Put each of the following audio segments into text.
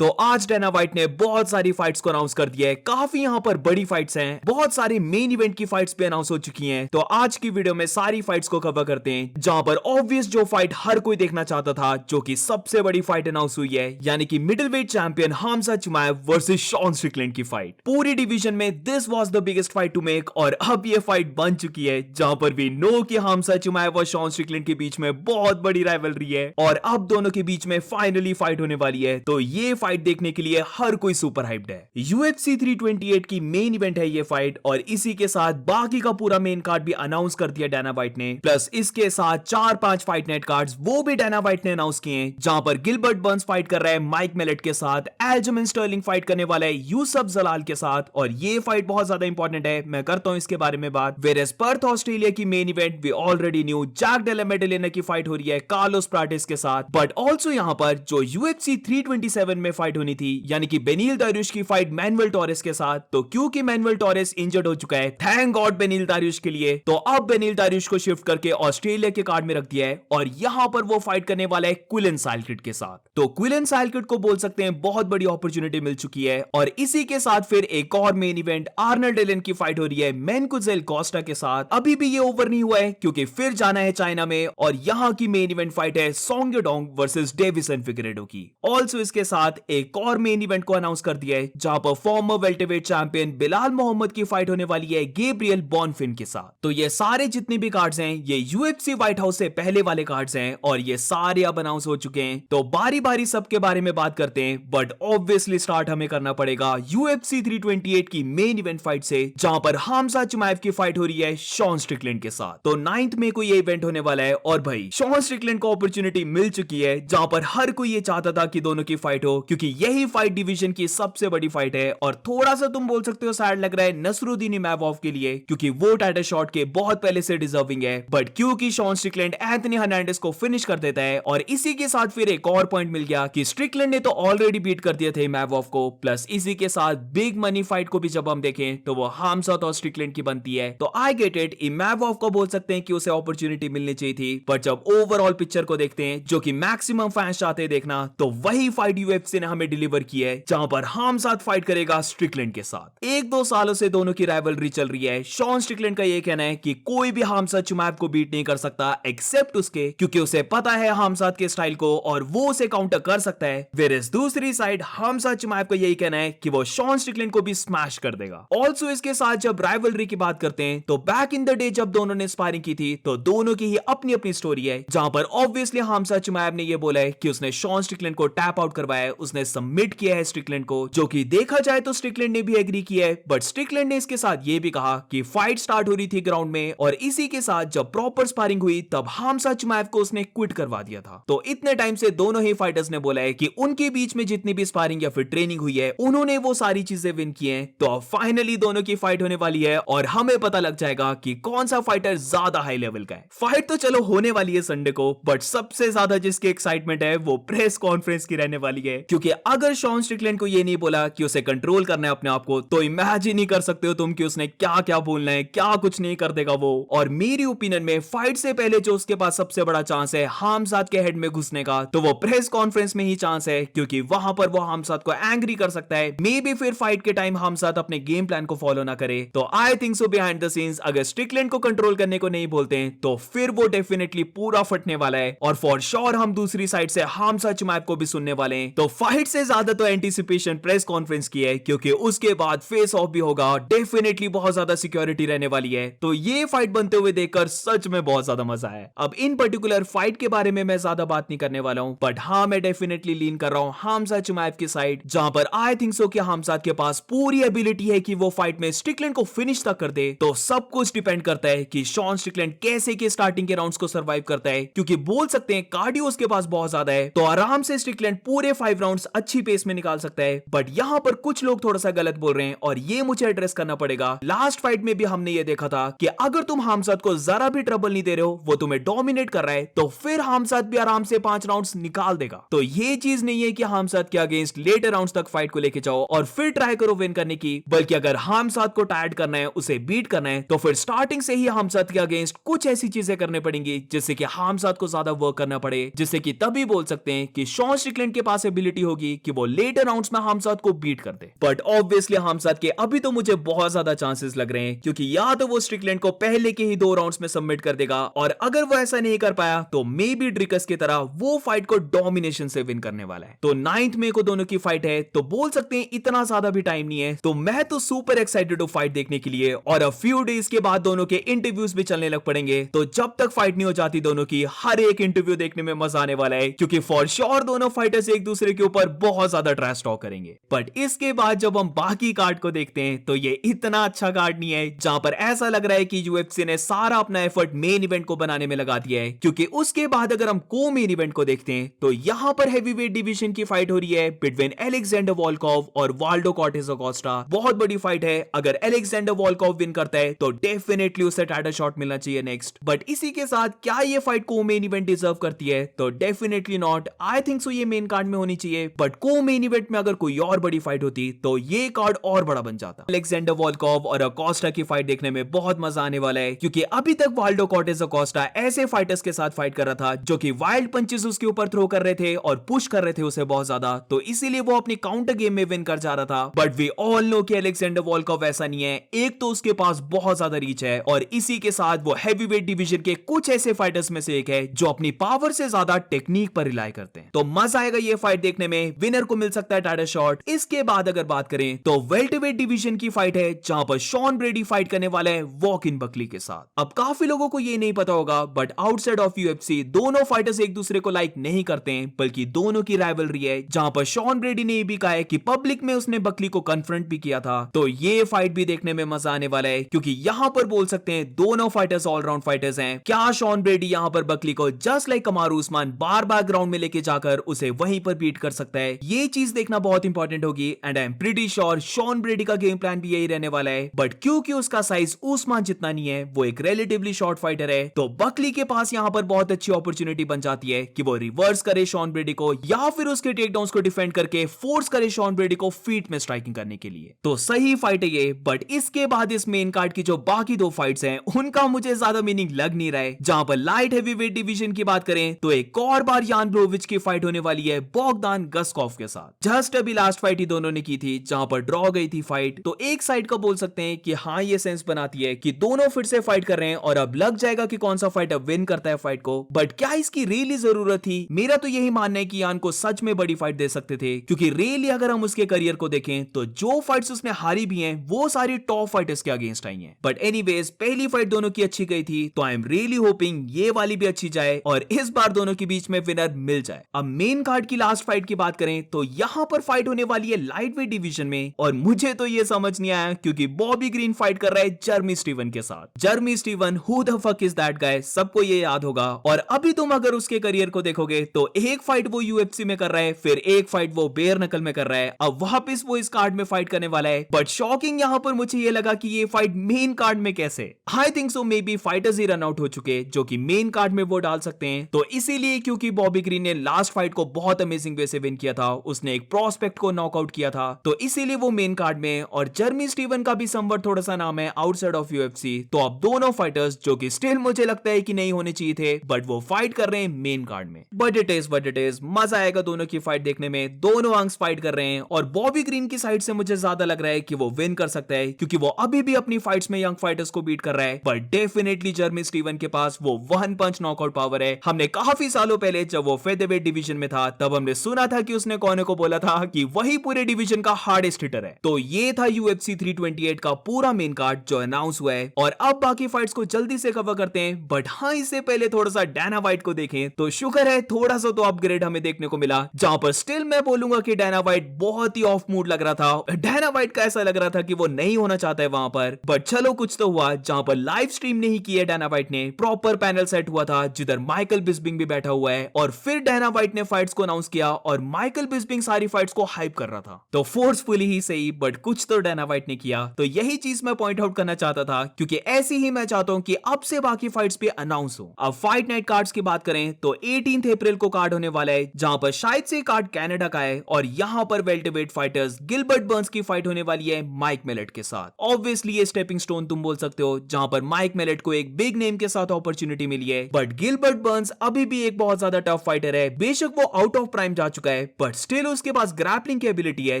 तो आज Diana white ने बहुत सारी फाइट्स को अनाउंस कर दिया है। काफी यहाँ पर बड़ी फाइट्स हैं, बहुत सारी मेन इवेंट की फाइट्स भी अनाउंस हो चुकी हैं। तो आज की वीडियो में सारी फाइट्स को कवर करते हैं, जहां पर ऑब्वियस जो फाइट हर कोई देखना चाहता था, जो कि सबसे बड़ी फाइट अनाउंस हुई है, यानी कि middleweight champion Hamzat Chimaev versus Sean Strickland की फाइट। पूरी डिवीजन में this was the biggest fight to make, और अब ये फाइट बन चुकी है, जहां पर भी नो कि हमजा चिमाएव और शॉन स्ट्रिकलैंड के बीच में बहुत बड़ी राइवलरी है, और अब दोनों के बीच में फाइनली फाइट होने वाली है। तो ये फाइट देखने के लिए हर कोई सुपर हाइप्ड है। UFC 328 की मेन इवेंट है ये फाइट, और इसी के साथ बाकी का पूरा मेन कार्ड भी अनाउंस कर दिया डायना व्हाइट ने। प्लस इसके साथ 4-5 फाइट नाइट कार्ड्स वो भी डायना व्हाइट ने अनाउंस किए हैं, जहां पर गिलबर्ट बर्न्स फाइट कर रहा है माइक मेलेट के साथ, एल्जमिन स्टर्लिंग फाइट करने वाला है यूसुफ जलाल के साथ, और ये फाइट बहुत ज्यादा इंपॉर्टेंट है, मैं करता हूं इसके बारे में बात। वेयरएज पर्थ ऑस्ट्रेलिया की main event we already knew, Jack Della Maddalena की फाइट हो रही है कार्लोस प्राटिस के साथ, बट ऑल्सो यहां पर जो UFC 327 में फाइट होनी थी, यानी कि बेनिल दारियुश की फाइट मैनुअल टोरेस के साथ, तो क्योंकि मैनुअल टोरेस इंजर्ड हो चुका है, थैंक गॉड बेनिल दारियुश के लिए, तो अब बेनिल दारियुश को शिफ्ट करके ऑस्ट्रेलिया के कार्ड में रख दिया है, और यहां पर वो फाइट करने वाला है क्विलन साइलकिड के साथ। तो क्विलन साइलकिड को बोल सकते हैं बहुत बड़ी अपॉर्चुनिटी मिल चुकी है, और इसी के साथ फिर एक और मेन इवेंट आर्नल्ड एलन की फाइट हो रही है मैनकुजेल कोस्टा के साथ। अभी भी ये ओवर नहीं हुआ है, क्योंकि फिर जाना है चाइना में, और यहां की मेन इवेंट फाइट है सॉन्ग योडोंग वर्सेस डेविसन फिगरेडो की। ऑल्सो इसके साथ एक और मेन इवेंट को अनाउंस कर दिया है, जहां पर former welterweight champion Belal Muhammad की फाइट होने वाली है गैब्रियल बॉनफिन के साथ। तो ये सारे जितने भी कार्ड्स हैं, ये UFC व्हाइट हाउस से पहले वाले कार्ड्स हैं, और ये सारे अब अनाउंस हो चुके हैं। तो बारी बारी सबके बारे में बात करते हैं, बट ऑब्वियसली स्टार्ट हमें करना पड़ेगा UFC 328 की मेन इवेंट फाइट से, जहां पर हमजा चिमाएव की फाइट हो रही है शॉन स्ट्रिकलैंड के साथ। तो 9th मई को ये इवेंट होने वाला है, और भाई शॉन स्ट्रिकलैंड को अपॉर्चुनिटी मिल चुकी है, जहां पर हर कोई ये चाहता था कि दोनों की फाइट हो, क्योंकि यही फाइट डिवीजन की सबसे बड़ी फाइट है। और थोड़ा सा तुम बोल सकते हो सैड लग रहा है नसरुद्दीन इमामोव के लिए, क्योंकि वो टाइटल शॉट के बहुत पहले से डिजर्विंग है, बट क्योंकि शॉन स्ट्रिकलैंड एंथनी हर्नांडेज को फिनिश कर देता है, और इसी के साथ फिर एक और पॉइंट मिल गया कि स्ट्रिकलैंड ने तो ऑलरेडी बीट कर दिया था इमामोव को, प्लस इसी के साथ बिग मनी फाइट को भी जब हम देखें तो वो हमजा और स्ट्रिकलैंड की बनती है। तो आई गेट इट, इमामोव को बोल सकते हैं कि उसे अपॉर्चुनिटी मिलनी चाहिए थी, पर जब ओवरऑल पिक्चर को देखते हैं, जो कि मैक्सिमम फैंस चाहते हैं देखना, तो वही फाइट UFC ने हमें डिलीवर की है, जहां पर हमजा फाइट करेगा स्ट्रिकलैंड के साथ। 1-2 सालों से दोनों की राइवलरी चल रही है। शॉन स्ट्रिकलैंड का ये कहना है कि कोई भी हमजा चिमाएव को बीट नहीं कर सकता एक्सेप्ट उसके, क्योंकि उसे पता है हमजा के स्टाइल को, और वो उसे काउंटर कर सकता है। वेयरएज दूसरी साइड हमजा चिमाएव का यही कहना है कि वो शॉन स्ट्रिकलैंड को भी स्मैश कर देगा। ऑल्सो इसके साथ जब राइवलरी की बात करते हैं, तो बैक इन द डे जब दोनों ने स्पारिंग की थी, तो दोनों की ही अपनी अपनी स्टोरी है, जहां पर ऑब्वियसली हमजा चिमाएव ने ये बोला है कि उसने शॉन स्ट्रिकलैंड को टैप आउट करवाया है, उसने सबमिट किया है स्ट्रिकलैंड को, जो कि देखा जाए तो स्ट्रिकलैंड ने भी एग्री किया है, बट स्ट्रिकलैंड ने इसके साथ ये भी कहा कि फाइट स्टार्ट हो रही थी ग्राउंड में, और इसी के साथ जब प्रॉपर स्पारिंग हुई, तब हमजा चिमाएव को उसने क्विट करवा दिया था। तो इतने टाइम से दोनों ही फाइटर्स ने बोला है कि उनके बीच में जितनी भी स्पारिंग या फिर ट्रेनिंग हुई है, उन्होंने वो सारी चीजें विन की हैं। तो अब फाइनली दोनों की फाइट होने वाली है, और हमें पता लग जाएगा कि कौन सा फाइटर ज्यादा हाई लेवल का है। फाइट तो चलो होने वाली है संडे को, बट सबसे ज्यादा जिसकी एक्साइटमेंट है वो प्रेस कॉन्फ्रेंस की रहने वाली है, क्योंकि अगर शॉन स्ट्रिकलैंड को ये नहीं बोला कि उसे कंट्रोल करना है अपने आप को, तो इमेजिन ही कर सकते हो तुम कि उसने क्या क्या बोलना है, क्या कुछ नहीं कर देगा वो। और मेरी ओपिनियन में फाइट से पहले जो उसके पास सबसे बड़ा चांस है हमजाद के हेड में घुसने का, तो वो प्रेस कॉन्फ्रेंस में ही चांस है, क्योंकि वहां पर वो हमजाद को एंग्री कर सकता है। मे बी फिर फाइट के टाइम हमजाद अपने गेम प्लान को फॉलो ना करे। तो आई think so behind the scenes अगर स्ट्रिकलैंड को कंट्रोल करने को नहीं बोलते हैं, तो फिर वो डेफिनेटली पूरा फटने वाला है, और फॉर श्योर हम दूसरी साइड से हमजा चिमाएव को भी सुनने वाले हैं। तो फाइट से ज्यादा तो एंटीसिपेशन प्रेस कॉन्फ्रेंस की है, क्योंकि उसके बाद फेस ऑफ भी होगा, डेफिनेटली बहुत ज्यादा सिक्योरिटी रहने वाली है। तो ये फाइट बनते हुए देखकर सच में बहुत ज्यादा मजा आया। अब इन पर्टिकुलर फाइट के बारे में मैं ज्यादा बात नहीं करने वाला हूं, बट हाँ मैं डेफिनेटली लीन कर रहा हूं हमजा चिमाएव की साइड, जहां पर आई थिंक सो कि हमजा के पास पूरी एबिलिटी है कि वो फाइट में स्ट्रिकलैंड को फिनिश तक कर दे। तो सब कुछ डिपेंड करता है कि शॉन स्ट्रिकलैंड कैसे के स्टार्टिंग के राउंड्स को सर्वाइव करता है, क्योंकि बोल सकते हैं कार्डियो उसके पास बहुत ज्यादा है, तो आराम से स्ट्रिकलैंड पूरे 5 राउंड्स अच्छी पेस में निकाल सकता है। बट यहां पर कुछ लोग थोड़ा सा गलत बोल रहे हैं, और ये मुझे एड्रेस करना पड़ेगा। लास्ट फाइट में भी हमने ये देखा था कि अगर तुम हमजाद को जरा भी ट्रबल नहीं दे रहे हो, वो तुम्हें डोमिनेट कर रहा है, तो फिर हमजाद भी आराम से 5 राउंड्स निकाल देगा। तो ये चीज नहीं है कि हमजाद के अगेंस्ट लेटर राउंड्स तक फाइट को लेके जाओ और फिर ट्राई करो विन करने की, बल्कि अगर हमजाद को टायर्ड करना है, उसे बीट करना है, तो फिर स्टार्टिंग से ही हमजाद के अगेंस्ट कुछ ऐसी चीजें करने पड़ेंगी जिससे कि हमजाद को ज्यादा वर्क करना पड़े, जिससे कि तभी बोल सकते हैं कि शॉन स्ट्रिकलैंड के पास एबिलिटी होगी कि वो लेटर राउंड्स में हमसाद को बीट कर दे। बट ऑब्वियसली हमसाद के अभी तो मुझे बहुत ज्यादा चांसेस लग रहे हैं, क्योंकि या तो वो स्ट्रिकलैंड को पहले के ही 2 राउंड्स में सबमिट कर देगा, और अगर वो ऐसा नहीं कर पाया तो मे बी ड्रिकस की तरह वो फाइट को डोमिनेशन से विन करने वाला है। तो 9 मई को दोनों की फाइट है, तो बोल सकते हैं इतना ज्यादा भी टाइम नहीं है। तो मैं तो सुपर एक्साइटेड हूं फाइट देखने के लिए, और अ फ्यू डेज के बाद दोनों के इंटरव्यूज भी चलने लग पड़ेंगे। तो जब तक फाइट नहीं हो जाती दोनों की, हर एक इंटरव्यू देखने में मजा आने वाला है, क्योंकि फॉर श्योर दोनों फाइटर्स एक दूसरे के ऊपर बहुत ज्यादा ट्रैश टॉक करेंगे। बट इसके बाद जब हम बाकी कार्ड को देखते हैं तो ये इतना अच्छा कार्ड नहीं है, जहां पर ऐसा लग रहा है कि यूएफसी ने सारा अपना एफर्ट मेन इवेंट को बनाने में लगा दिया है। क्योंकि उसके बाद अगर हम को मेन इवेंट को देखते हैं तो यहां पर हैवीवेट डिवीजन की फाइट हो रही है बिटवीन अलेक्जेंडर वॉल्कोव और वाल्डो कॉर्टेज अकोस्टा। बहुत बड़ी फाइट है, अगर अलेक्जेंडर वॉल्कोव विन करता है तो डेफिनेटली उसे टाइटल शॉट मिलना चाहिए नेक्स्ट। बट इसी के साथ क्या ये फाइट को मेन इवेंट डिजर्व करती है? तो डेफिनेटली नॉट। आई थिंक सो ये मेन कार्ड में होनी चाहिए, बट को मेन इवेंट में अगर कोई और बड़ी फाइट होती तो ये कार्ड और बड़ा बन जाता। अलेक्जेंडर वॉल्कोव और अकोस्टा की फाइट देखने में बहुत मजा आने वाला है, क्योंकि अभी तक वाल्डो कॉर्टेज अकोस्टा ऐसे फाइटर्स के साथ फाइट कर रहा था जो कि वाइल्ड पंचेस उसके ऊपर थ्रो कर रहे थे और पुश कर रहे थे उसे बहुत ज्यादा, तो इसीलिए वो अपनी काउंटर गेम में विन कर जा रहा था। बट वी ऑल नो कि अलेक्जेंडर वॉल्कोव ऐसा नहीं है। एक तो उसके पास बहुत ज्यादा रीच है, और इसी के साथ वो हैवीवेट डिवीजन के कुछ ऐसे फाइटर्स में से एक है जो अपनी पावर से ज्यादा टेक्निक पर रिलाई करते हैं। तो मजा आएगा ये फाइट देखने में, विनर को मिल सकता है टाइटल शॉट। इसके बाद अगर बात करें तो वेल्टरवेट डिवीजन की फाइट है, जहां पर शॉन ब्रेडी फाइट करने वाला है वॉक इन बकली के साथ। अब काफी लोगों को ये नहीं पता होगा, बट आउटसाइड ऑफ यूएफसी दोनों फाइटर्स एक दूसरे को लाइक नहीं करते हैं, बल्कि दोनों की राइवलरी है, जहां पर शॉन ब्रेडी ने भी कहा है कि पब्लिक में उसने बकली को कन्फ्रंट भी किया था। तो ये फाइट भी देखने में मजा आने वाला है, क्योंकि यहां पर बोल सकते हैं दोनों फाइटर्स ऑलराउंड फाइटर्स हैं। क्या शॉन ब्रेडी यहां पर बकली को जस्ट लाइक कमारू उस्मान बार बार ग्राउंड में लेके जाकर उसे वहीं पर बीट कर सकता है? ये चीज देखना बहुत इंपॉर्टेंट होगी, and I am pretty sure Sean Brady का गेम प्लान भी यही रहने वाला है। बट क्योंकि उसका साइज उस्मान जितना नहीं है, वो एक रिलेटिवली शॉर्ट फाइटर है, तो बकली के पास यहां पर बहुत अच्छी अपॉर्चुनिटी बन जाती है कि वो रिवर्स करे शॉन ब्रेडी को, या फिर उसके टेकडाउन्स को डिफेंड करके फोर्स करे शॉन ब्रेडी को फीट में स्ट्राइकिंग करने के लिए। तो सही फाइट है ये। बट इसके बाद इस मेन कार्ड की जो बाकी 2 फाइट्स हैं उनका मुझे ज्यादा मीनिंग लग नहीं रहा है। जहां पर लाइट हैवीवेट डिवीजन की बात करें तो एक और बार यान ब्लोविच की फाइट होने वाली है बोगदान गस्कॉव के साथ। जस्ट अभी लास्ट फाइट ही दोनों ने की थी, जहां पर ड्रॉ गई थी फाइट। तो एक साइड का बोल सकते हैं कि हाँ ये सेंस बनाती है कि दोनों फिर से फाइट कर रहे हैं, और अब लग जाएगा कि कौन सा फाइटर विन करता है फाइट को। बट क्या इसकी रियली जरूरत थी? मेरा तो यही मानना है कि यान को सच में बड़ी फाइट दे सकते थे, क्योंकि रियली अगर हम उसके करियर को देखें तो जो फाइट्स उसने हारी भी हैं वो सारी टॉप फाइटर्स के अगेंस्ट आई हैं। बट एनीवेज पहली फाइट दोनों की अच्छी गई थी, तो आई एम रियली होपिंग ये वाली भी अच्छी जाए और इस बार दोनों के बीच में विनर मिल जाए। अब मेन कार्ड की लास्ट फाइट की बात करें तो यहां पर फाइट होने वाली है लाइटवेट डिवीजन में, और मुझे तो ये समझ नहीं आया क्योंकि बॉबी ग्रीन फाइट कर रहा है जर्मी स्टीवन के साथ। Jeremy Stephens, who the fuck is that guy, सबको ये याद होगा। और अभी तुम अगर उसके करियर को देखोगे तो एक फाइट वो यूएफसी में कर रहा है, फिर एक फाइट वो बेयर नकल में कर रहा है, अब वापस वो इस कार्ड में फाइट करने वाला है। बट शॉकिंग यहां पर मुझे ये लगा कि ये फाइट मेन कार्ड में कैसे? आई think so may be fighters he run out हो चुके जो कि मेन कार्ड में वो डाल सकते हैं। तो इसीलिए क्योंकि बॉबी ग्रीन ने लास्ट फाइट को बहुत अमेजिंग वे से विन किया था, उसने एक प्रोस्पेक्ट को नॉकआउट किया था, तो इसीलिए वो मेन कार्ड में। और जर्मी स्टीवन का भी समवट थोड़ा सा नाम है आउटसाइड ऑफ यूएफसी। तो अब दोनों फाइटर्स जो कि स्टिल मुझे लगता है कि नहीं होने चाहिए थे, बट वो फाइट कर रहे हैं मेन कार्ड में। बट इट इज मजा आएगा दोनों की फाइट देखने में। दोनों अंग्स फाइट कर रहे हैं, और बॉबी ग्रीन की साइड से मुझे ज्यादा लग रहा है कि वो विन कर सकता है, क्योंकि वो अभी भी अपनी फाइट्स में यंग फाइटर्स को बीट कर रहा है। बट डेफिनेटली जर्मी स्टीवन के पास वो 1 पंच नॉकआउट पावर है। हमने काफी सालों पहले जब वो फेदरवेट डिवीजन में था तब हमने सुना था कि उसने कोने को बोला था कि वही पूरे डिवीजन का हार्डेस्ट हिटर है। तो ये था यूएफसी 328 का पूरा मेन कार्ड जो अनाउंस हुआ है। और अब बाकी फाइट्स को जल्दी से कवर करते हैं, बट हाँ इससे पहले थोड़ा सा डायना वाइट को देखें तो शुक्र है थोड़ा सा तो अपग्रेड हमें देखने को मिला, जहां पर स्टिल मैं बोलूंगा कि डायना वाइट बहुत ही ऑफ मूड लग रहा था। डायना वाइट का ऐसा लग रहा था कि वो नहीं होना चाहता है वहां पर, बट चलो कुछ तो हुआ। जहां पर लाइव स्ट्रीम नहीं की है डायना वाइट ने, प्रॉपर पैनल सेट हुआ था जिधर माइकल बिस्बिंग भी बैठा हुआ है, और फिर डायना वाइट ने फाइट्स को अनाउंस किया और माइकल बिस्बिंग सारी फाइट्स को हाइप कर रहा था। तो फोर्सफुली ही सही, बट कुछ तो डायना वाइट ने किया। तो यही चीज मैं पॉइंट आउट करना चाहता था, क्योंकि ऐसी ही मैं चाहता हूं कि अब से बाकी फाइट्स भी अनाउंस हो। अब फाइट नाइट कार्ड्स की बात करें तो 18 अप्रैल को कार्ड होने वाला है, जहां पर शायद से कार्ड कनाडा का है, और यहां पर वेल्टरवेट फाइटर्स गिलबर्ट बर्न्स की फाइट होने वाली है माइक मेलेट के साथ। ऑब्वियसली ये स्टेपिंग स्टोन तुम बोल सकते हो, जहां पर माइक मेलेट को एक बिग नेम के साथ अपॉर्चुनिटी मिली है। बट गिलबर्ट बर्न्स अभी भी एक बहुत ज्यादा टफ फाइटर है। बेशक वो आउट ऑफ प्राइम जा चुका है, बट स्टिल उसके पास ग्रैपलिंग की एबिलिटी है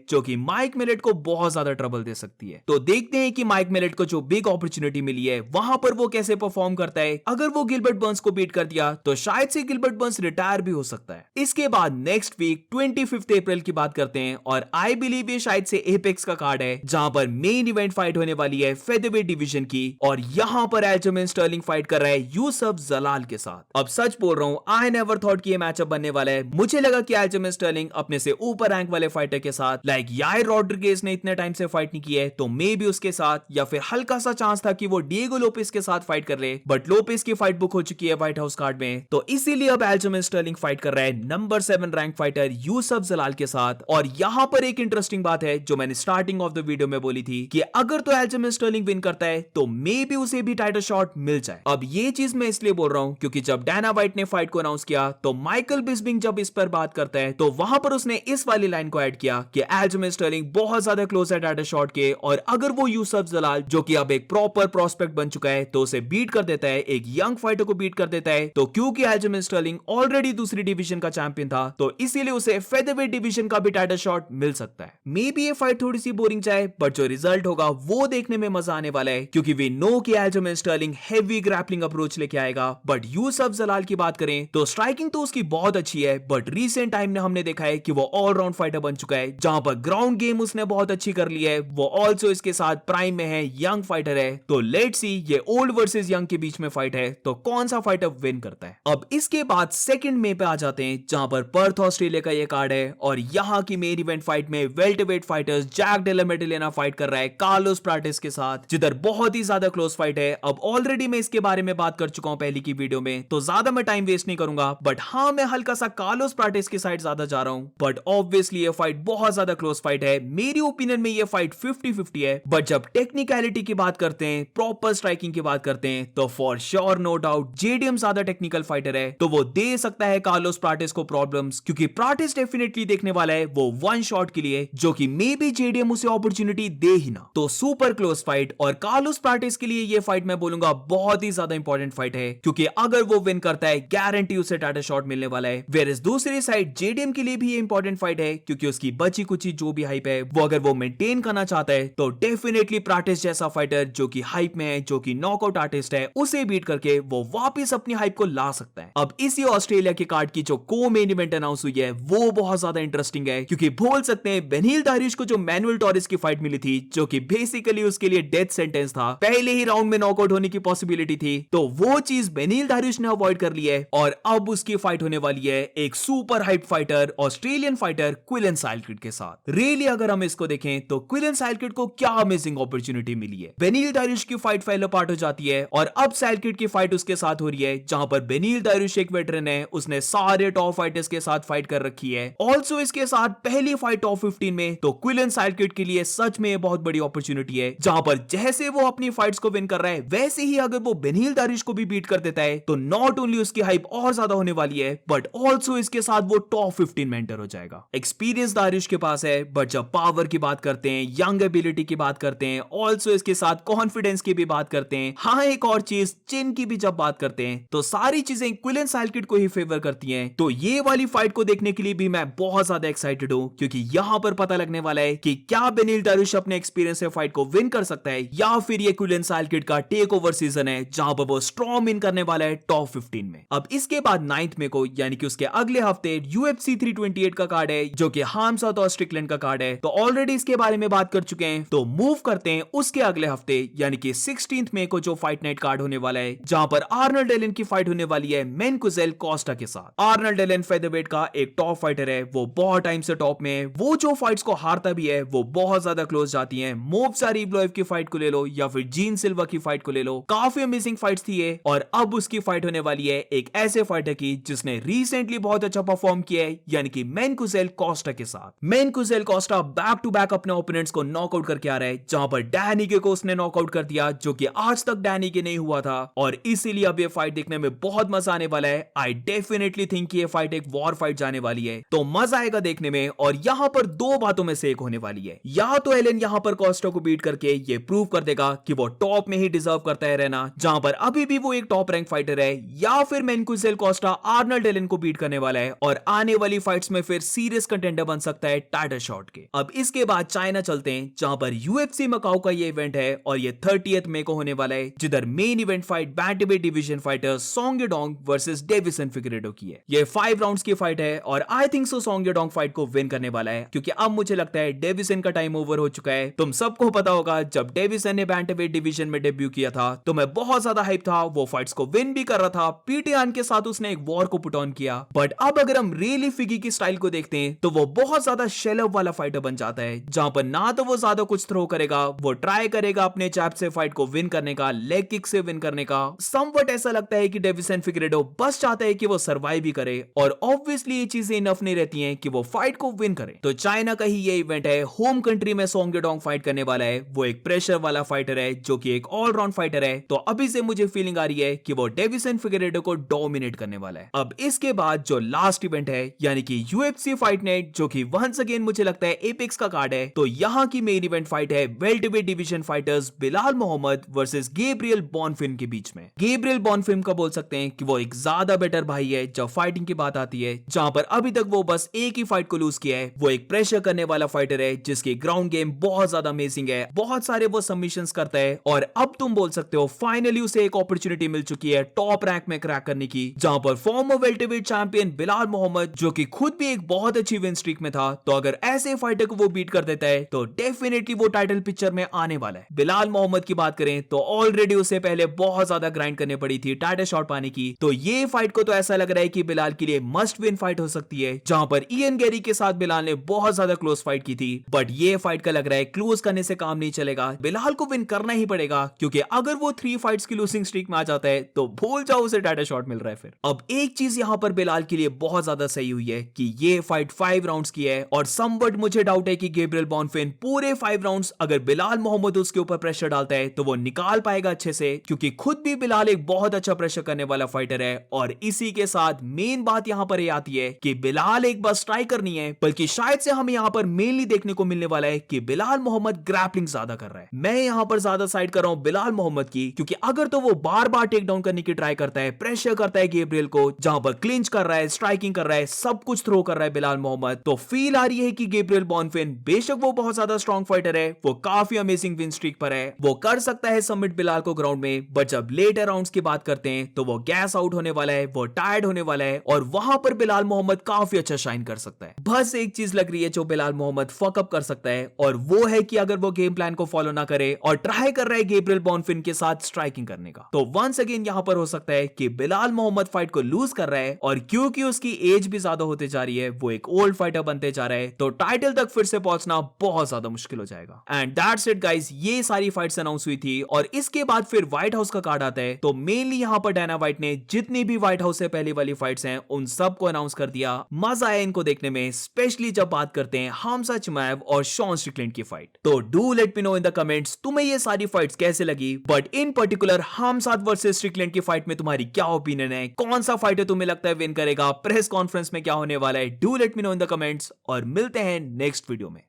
जो कि माइक मिलेट को बहुत ज्यादा ट्रबल दे सकती है। तो देखते हैं कि माइक मिलेट को जो बिग अपॉर्चुनिटी मिली है वहां पर वो कैसे परफॉर्म करता है। अगर वो गिलबर्ट बर्न्स को बीट कर दिया तो शायद से गिलबर्ट बर्न्स रिटायर भी हो सकता है। इसके बाद नेक्स्ट वीक 25 अप्रैल की बात करते हैं और आई बिलीव ये शायद से एपेक्स का कार्ड है जहां पर मेन इवेंट फाइट होने वाली है फेदरवेट डिवीजन की और यहां पर एल्जमेन स्टर्लिंग फाइट कर रहा है यूसुफ जलाल के साथ। अब सच बोल रहा हूं, आई नेवर थॉट कि ये मैचअप बनने वाला है। मुझे लगा कि एल्जमेन स्टर्लिंग अपने से ऊपर रैंक वाले फाइटर के साथ लाइक यायर रॉड्रिगेज ने इतने टाइम से फाइट नहीं की है तो मे बी उसके साथ, या फिर हल्का सा चांस था कि वो डिएगो लोपेस के साथ फाइट कर ले, बट लोपेस की फाइट बुक हो चुकी है व्हाइट हाउस कार्ड में, तो इसीलिए अब एल्जमेन स्टर्लिंग फाइट कर रहा है नंबर 7 रैंक फाइटर यूसुफ जलाल के साथ। और यहां पर एक इंटरेस्टिंग बात है जो मैंने स्टार्टिंग ऑफ द वीडियो में बोली थी कि अगर तो एल्जमेन स्टर्लिंग विन करता है तो मे बी उसे भी टाइटल शॉट मिल जाए। अब ये चीज मैं इसलिए बोल रहा हूं क्योंकि जब डायना व्हाइट ने फाइट को अनाउंस किया तो माइकल बिस्बिंग जब इस पर बात करता है तो वहां पर उसने इस वाली लाइन को ऐड किया कि एल्जमेन स्टर्लिंग बहुत ज्यादा क्लोज है टाइटल शॉट के, और अगर वो यूसुफ जलाल जो कि अब एक प्रॉपर प्रोस्पेक्ट बन चुका है तो उसे बीट कर देता है, एक यंग फाइटर को बीट कर देता है, तो क्योंकि एल्जमेन स्टर्लिंग ऑलरेडी दूसरी डिवीजन का चैंपियन था तो इसीलिए उसे फेदरवेट डिवीजन का भी टाइटल शॉट मिल सकता है। मे बी ये फाइट थोड़ी सी बोरिंग जाए बट जो रिजल्ट होगा वो देखने में मजा आने वाला है क्योंकि वी नो कि एल्जमेन स्टर्लिंग हेवी ग्रैपलिंग अप्रोच लेके आएगा। बट यूसुफ जलाल की बात करें तो स्ट्राइकिंग तो उसकी बहुत अच्छी है, बट रीसेंट टाइम में हमने देखा है कि वो ऑलराउंड फाइटर बन चुका है जहां पर ग्राउंड गेम उसने बहुत अच्छी कर ली है। वो ऑल्सो इसके साथ प्राइम में है, यंग फाइटर है, तो लेट्स सी ये ओल्ड वर्सेस यंग के बीच में फाइट है तो कौन सा फाइटर विन करता है। अब इसके बाद सेकंड में पे आ जाते हैं जहां पर पर्थ ऑस्ट्रेलिया का ये कार्ड है और यहां की मेन इवेंट फाइट में welterweight fighters Jack Della मेडेलिना fight कर रहा है कार्लोस प्राटिस के साथ, जिधर बहुत ही ज्यादा क्लोज फाइट है। अब ऑलरेडी मैं इसके बारे में बात कर चुका हूं पहले की वीडियो में तो ज्यादा मैं टाइम वेस्ट नहीं करूंगा, बट हाँ मैं हल्का सा कार्लोस प्राटिस की साइड ज्यादा जा रहा हूं। बट ऑब्वियसली ये फाइट बहुत ज्यादा क्लोज फाइट है, मेरी ओपिनियन में ये फाइट 50-50 है। बट जब टेक्निकलिटी की बात करते हैं, प्रॉपर स्ट्राइकिंग की बात करते हैं तो for sure no doubt JDM ज्यादा टेक्निकल फाइटर है तो वो दे सकता है कार्लोस प्राटिस को प्रॉब्लम्स, क्योंकि प्राटिस डेफिनेटली देखने वाला है वो वन शॉट के लिए जो कि मे बी जेडीएम उसे अपॉर्चुनिटी दे ही ना। तो सुपर क्लोज फाइट और कार्लोस प्राटिस के लिए ये फाइट मैं बोलूंगा बहुत ही ज्यादा इंपॉर्टेंट फाइट है क्योंकि अगर वो विन करता है गारंटी उसे टाइटल शॉट मिलने वाला है। वेयरएज दूसरी साइड जेडीएम के लिए भी ये इंपॉर्टेंट फाइट है क्योंकि उसकी बची कुची जो भी हाइप है वो अगर वो मेंटेन करना चाहता है तो डेफिनेटली प्राटिस जैसा फाइटर जो कि हाइप में है, जो कि नॉकआउट आर्टिस्ट है, उसे बीट करके वो वापस अपनी हाइप को ला सकता है। अब इसी ऑस्ट्रेलिया के कार्ड की जो को मेन इवेंट अनाउंस हुई है वो बहुत ज्यादा इंटरेस्टिंग है क्योंकि बोल सकते हैं बेनिल दारिश को जो मैनुअल टॉरिस की फाइट मिली थी जो कि बेसिकली उसके लिए डेथ सेंटेंस था, पहले ही राउंड में नॉकआउट होने की पॉसिबिलिटी थी, तो वो चीज बेनिल दारिश ने अवॉइड कर ली है और अब उसकी फाइट होने वाली है एक super hype fighter Australian fighter Quillan Salkilld के साथ। रियली अगर हम इसको देखें तो क्विलन साइलकिड को क्या अमेजिंग अपॉर्चुनिटी मिली है। बेनिल दारिश की फाइट फेल अपार्ट हो जाती है और अब साइलकिड की फाइट उसके साथ हो रही है जहां पर बेनिल दारिश एक वेटरन है, उसने सारे टॉप फाइटर्स के साथ फाइट कर रखी है, ऑल्सो इसके साथ पहली फाइट टॉप 15 में, तो क्विलन साइलकिड के लिए सच में बहुत बड़ी अपॉर्चुनिटी है जहां पर जैसे वो अपनी फाइट्स को विन कर रहा है वैसे ही अगर वो बेनिल दारिश को भी बीट कर देता है तो नॉट ओनली उसकी हाइप और ज्यादा होने वाली है बट ऑल्सो इसके साथ वो टॉप 15 में एंटर हो जाएगा। एक्सपीरियंस दारिश के पास है बट जब पावर की बात करते हैं, यंग एबिलिटी की बात करते हैं, ऑल्सो इसके साथ कॉन्फिडेंस की भी बात करते हैं, हाँ एक और चीज चिन की भी जब बात करते हैं तो सारी चीजें क्विलन साइलकिड को ही फेवर करती हैं। तो ये वाली फाइट को देखने के लिए भी मैं बहुत ज्यादा एक्साइटेड हूं क्योंकि यहां पर पता लगने वाला है कि क्या बेनिल दारिश अपने एक्सपीरियंस से फाइट को विन कर सकता है या फिर ये क्विलन साइलकिड का टेक ओवर सीजन है जहां पर वो स्ट्रॉन्ग विन करने वाला है टॉप 15 में। अब इसके बाद 9th में को यानी कि उसके अगले हफ्ते UFC 328 का कार्ड है जो कि हार्मसाउथ और स्ट्रिकलैंड का कार्ड है, तो ऑलरेडी इसके बारे में बात कर चुके हैं। तो मूव करते हैं उसके अगले हफ्ते यानी कि 16th में को जो फाइट नाइट कार्ड होने वाला है जहां पर आर्नल्ड एलन की फाइट होने वाली है मेनकुजेल कोस्टा के साथ। आर्नल्ड एलन फेदरवेट का एक टॉप फाइटर है, वो बहुत टाइम से टॉप में है, वो जो फाइट्स को हारता भी है वो बहुत ज्यादा क्लोज जाती है। मोब्सा रिब्लोएव की फाइट को ले लो या फिर जीन सिल्वा की फाइट को ले लो, काफी अमेजिंग फाइट्स थी ये। और अब उसकी फाइट होने वाली है एक ऐसे फाइटर की जिसने रिसेंटली बहुत अच्छा परफॉर्म किया है यानी कि मेनकुजेल कोस्टा के साथ। मेनकुजेल कोस्टा बैक टू बैक अपने ओपोनेंट्स को नॉकआउट करके आ रहा है जहां पर डैनिके को उसने नॉकआउट कर दिया जो कि आज तक डैनिके नहीं हुआ था और इसीलिए अब ये फाइट देखने में बहुत मजा आने वाला है। आई डेफिनेटली थिंक ये फाइट एक वॉर फाइट जाने वाली है तो मजा आएगा देखने में। और यहां पर दो बातों में से एक होने वाली है, या तो एलन यहां पर कोस्टा को बीट करके ये प्रूव कर देगा कि वो टॉप में ही डिजर्व करता है रहना जहां पर अभी भी वो एक टॉप रैंक फाइटर है, या फिर मेनकुजेल कोस्टा आर्नल्ड एलन को बीट करने वाला है और आने वाली वाली फाइट्स में फिर सीरियस कंटेंडर बन सकता है टाइटल शॉट के। अब इसके बाद चाइना चलते हैं, जहां पर यूएफसी मकाऊ का ये इवेंट है और ये 30th मई को होने वाला है, जिधर main event fight bantamweight division fighter Song Yadong versus Deiveson Figueiredo की है। ये 5 राउंड्स की फाइट है और I think so Song Yadong fight को विन करने वाला है, क्योंकि अब मुझे लगता है डेविसन का टाइम ओवर हो चुका है। तुम सबको पता होगा जब डेविसन ने बैंटमवेट डिवीजन में डेब्यू किया था तो मैं बहुत ज्यादा हाइप था, वो फाइट्स को विन भी कर रहा था, पीटीआन के साथ उसने एक वॉर को पुट ऑन किया। बट अब अगर हम रियली फिगी की स्टाइल को देखते हैं तो वो बहुत ज्यादा शेल अप वाला फाइटर बन जाता है, जहां पर ना तो वो ज्यादा कुछ थ्रो करेगा, वो ट्राई करेगा अपने जैब से फाइट को विन करने का, लेग किक से विन करने का। समवट ऐसा लगता है कि डेविसन फिगरेडो बस चाहता है कि वो सर्वाइव भी करे, और ऑब्वियसली ये चीजें इनफ नहीं रहती हैं कि वो फाइट को विन करे। तो चाइना का ही ये इवेंट है, होम कंट्री में सॉन्ग येडोंग फाइट करने वाला है। वो एक प्रेशर वाला फाइटर है जो कि एक ऑलराउंड फाइटर है, तो अभी से मुझे फीलिंग आ रही है कि वो डेविसन फिगरेडो को डोमिनेट करने वाला है। अब इसके बाद जो लास्ट इवेंट है यानी कि यूएफसी फाइट नाइट, जो कि वंस अगेन मुझे लगता है एपेक्स का कार्ड है, तो यहाँ की मेन इवेंट फाइट है welterweight division fighters Belal Muhammad versus Gabriel Bonfim के बीच में। गैब्रियल बॉनफिम का बोल सकते हैं कि वो एक ज्यादा बेटर भाई है जब फाइटिंग की बात आती है, जहां पर अभी तक वो बस एक ही फाइट को लूज किया है। वो एक प्रेशर करने वाला फाइटर है जिसकी ग्राउंड गेम बहुत ज्यादा अमेजिंग है, बहुत सारे वो सबमिशंस करता है, और अब तुम बोल सकते हो फाइनली उसे एक अपॉर्चुनिटी मिल चुकी है टॉप रैंक में क्रैक करने की, जहां पर former welterweight champion Belal Muhammad, जो कि खुद भी एक बहुत अच्छी विन स्ट्रीक में था, तो अगर ऐसे फाइटर को वो बीट कर देता है तो डेफिनेटली वो टाइटल पिक्चर में आने वाला है। बिलाल मोहम्मद की बात करें तो ऑलरेडी उसे पहले बहुत ज्यादा ग्राइंड करनी पड़ी थी टाइटल शॉट पाने की, तो ये फाइट को तो ऐसा लग रहा है कि बिलाल के लिए मस्ट विन फाइट हो सकती है, जहां पर इयन गैरी के साथ बिलाल ने बहुत ज्यादा क्लोज फाइट की थी। बट ये फाइट का लग रहा है क्लोज करने से काम नहीं चलेगा, बिलाल को विन करना ही पड़ेगा, क्योंकि अगर वो 3 फाइट्स की लूजिंग स्ट्रीक में आ जाता है तो भूल जाओ उसे टाइटल शॉट मिल रहा है फिर। अब एक चीज यहां पर बिलाल के लिए बहुत ज्यादा सही हुई है कि ये फाइट 5 राउंड्स की है, और समवट मुझे डाउट है कि गैब्रियल बॉनफिम पूरे 5 राउंड्स अगर बिलाल मोहम्मद उसके ऊपर प्रेशर डालता है तो वो निकाल पाएगा अच्छे से, क्योंकि खुद भी बिलाल एक बहुत अच्छा प्रेशर करने वाला फाइटर है। और इसी के साथ मेन बात यहां पर ये आती है कि बिलाल एक बस ट्राई करनी है, बल्कि शायद से हमें यहां पर मेनली देखने को मिलने वाला है कि बिलाल मोहम्मद ग्रैपलिंग ज्यादा कर रहा है। मैं यहां पर ज्यादा साइड कर रहा हूं बिलाल मोहम्मद की, क्योंकि अगर तो वो बार बार टेक डाउन करने की ट्राई करता है, प्रेशर करता है गैब्रियल को, जहां पर क्लिंच कर रहा है, स्ट्राइकिंग कर रहा है, सब कुछ थ्रो कर रहा है बिलाल मोहम्मद, तो फील आ रही है कि गैब्रियल बॉनफिम बेशक वो बहुत ज्यादा स्ट्रॉन्ग फाइटर है, वो काफी अमेजिंग विन स्ट्रीक पर है, वो कर सकता है सबमिट बिलाल को ग्राउंड में, बट जब लेटर राउंड्स की बात करते हैं तो वो गैस आउट होने वाला है, वो टायर्ड होने वाला है, और वहां पर बिलाल मोहम्मद काफी अच्छा शाइन कर सकता है। बस एक चीज लग रही है जो बिलाल मोहम्मद फकअप कर सकता है, और वो है कि अगर वो गेम प्लान को फॉलो ना करे और ट्राई कर रहा है गैब्रियल बॉनफिम के साथ स्ट्राइकिंग करने का, तो वंस अगेन यहां पर हो सकता है कि बिलाल मोहम्मद फाइट को लूज कर रहा है, और क्योंकि उसकी एज भी ज्यादा होते जा रही है, वो एक ओल्ड फाइटर बनते जा रहा है, तो टाइटल तक फिर से पहुंचना बहुत ज्यादा मुश्किल हो जाएगा। एंड दैट्स इट गाइस, ये सारी फाइट्स अनाउंस हुई थी, और इसके बाद फिर व्हाइट हाउस का कार्ड आता है, तो मेनली यहां पर डायना व्हाइट ने जितनी भी व्हाइट हाउस से पहले वाली फाइट्स हैं उन सबको अनाउंस कर दिया। मजा आया इनको देखने में, स्पेशली जब बात करते हैं हमजा चिमाएव और शॉन स्ट्रिकलैंड की फाइट। तो do let me know in the comments तुम्हें ये सारी फाइट्स कैसे लगी, but in particular Hamza versus Strickland की फाइट में तुम्हारी क्या ओपिनियन है, कौन सा फाइटर तुम्हें लगता है विन करेगा, प्रेस कॉन्फ्रेंस में क्या होने वाला है, do let me know in the comments, और मिलते हैं नेक्स्ट वीडियो में।